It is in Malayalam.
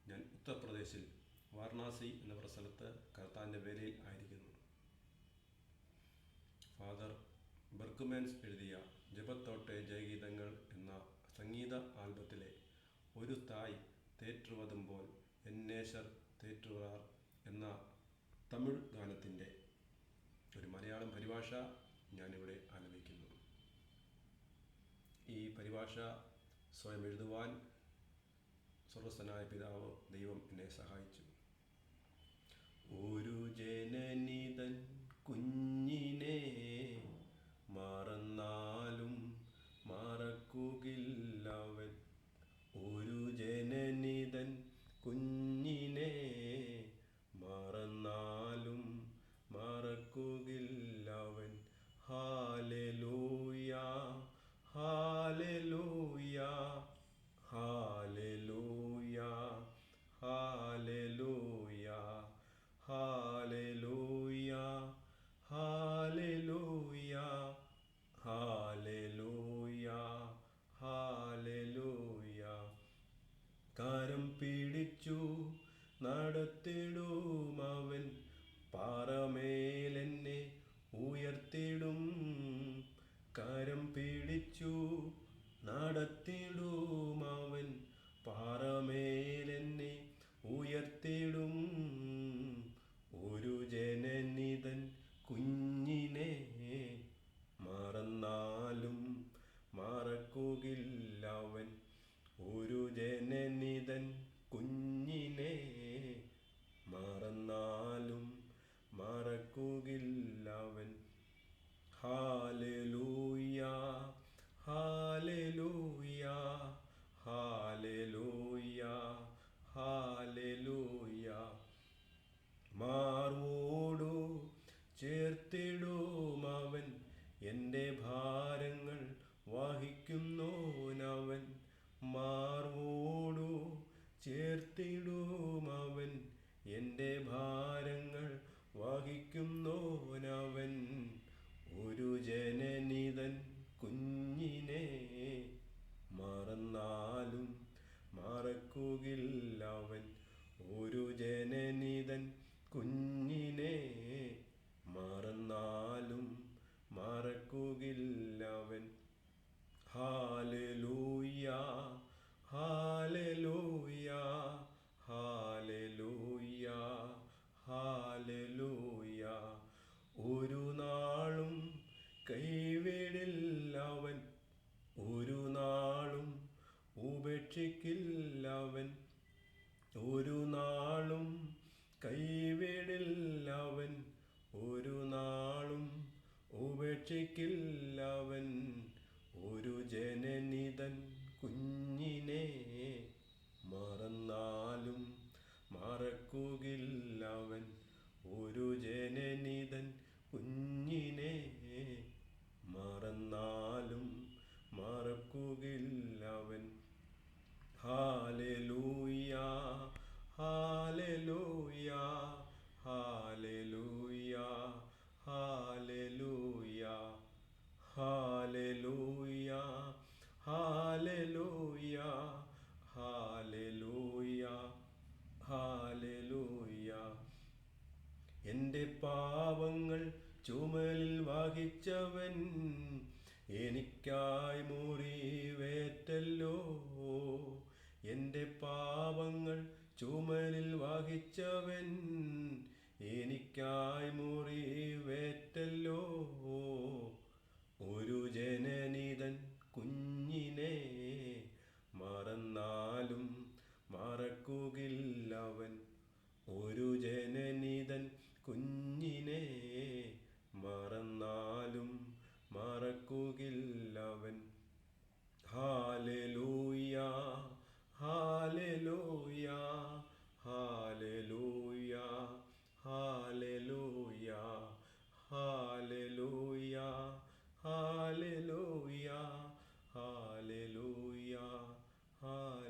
ഞാൻ ഉത്തർപ്രദേശിൽ വാരണാസി എന്ന സ്ഥലത്ത് കർത്താവിൻ്റെ വേലയിൽ ആയിരിക്കുന്നു. ഫാദർ ബർക്കുമാൻസ് എഴുതിയ ജപത്തോട്ടെ ജയഗീതങ്ങൾ എന്ന സംഗീത ആൽബത്തിലെ ഒരു തായ് തേറ്റുവതുമ്പോൾ എന്നേശർ തേറ്റുവാർ എന്ന തമിഴ് ഗാനത്തിൻ്റെ ഒരു മലയാളം പരിഭാഷ ഞാനിവിടെ ആലപിക്കുന്നു. ഈ പരിഭാഷ സ്വയം എഴുതുവാൻ സ്വർഗസ്ഥനായ പിതാവ് ദൈവം എന്നെ സഹായിച്ചു. ഒരു ജനനിതൻ കുഞ്ഞിനെ മറന്നാലും മറക്കുകയില്ലവൻ. ഒരു ജനനിതൻ കുഞ്ഞിനെ മറന്നാലും മറക്കുകയില്ലവൻ. Hallelujah hallelujah hallelujah hallelujah hallelujah hallelujah hallelujah hallelujah. കരം പിടിച്ചു നടത്തിടും അവൻ, പാറമേലെന്നെ ഉയർത്തിടും. കരം പിടിച്ചു നടത്തിടും അവൻ, പാറമേലെന്നെ ഉയർത്തിടും. ഒരു ജനനിതൻ കുഞ്ഞിനെ മറന്നാലും മറക്കുകയില്ലവൻ. ഒരു ജനനിതൻ കുഞ്ഞിനെ മറന്നാലും മറക്കുകയില്ലവൻ. Hallelujah hallelujah hallelujah hallelujah. മാർവോടു ചേർത്തിടും അവൻ, എൻ്റെ ഭാരങ്ങൾ വഹിക്കുന്നോനവൻ. മാർവോടു ചേർത്തിടും അവൻ, എൻ്റെ ഭാരങ്ങൾ വഹിക്കുന്നോനവൻ. ഒരു ജനനിതൻ കുഞ്ഞിനെ മറന്നാലും മറക്കുകയില്ലവൻ. ഒരു ജനനിതൻ കുഞ്ഞിനെ മറന്നാലും മറക്കുകയില്ലവൻ. Hallelujah hallelujah hallelujah hallelujah. ഒരു നാളും കൈവിടില്ലവൻ, ഒരു നാളും ഉപേക്ഷിക്കില്ലവൻ. ഒരു നാളും കൈവിടില്ലവൻ, ഒരു നാളും ഉപേക്ഷിക്കില്ലവൻ. ഒരു ജനനിതൻ കുഞ്ഞിനെ മറന്നാലും മറക്കുകയില്ലവൻ. ഒരു ജനനിതൻ കുഞ്ഞിനെ മറന്നാലും മറക്കുകയില്ലവൻ. Hallelujah hallelujah hallelujah hallelujah hallelujah hallelujah hallelujah hallelujah. എൻ്റെ പാവങ്ങൾ ചുമലിൽ വഹിച്ചവൻ, എനിക്കായി മുറിവേറ്റല്ലോ. എൻ്റെ പാവങ്ങൾ ചുമലിൽ വഹിച്ചവൻ, എനിക്കായി മുറിവേറ്റല്ലോ. ഒരു ജനനിതൻ കുഞ്ഞിനെ മറന്നാലും മറക്കുകയില്ലവൻ. ഒരു ജനനിതൻ കുഞ്ഞിനെ മറന്നാലും മറക്കുകയില്ലവൻ. Hallelujah hallelujah hallelujah hallelujah hallelujah hallelujah hallelujah hallelujah.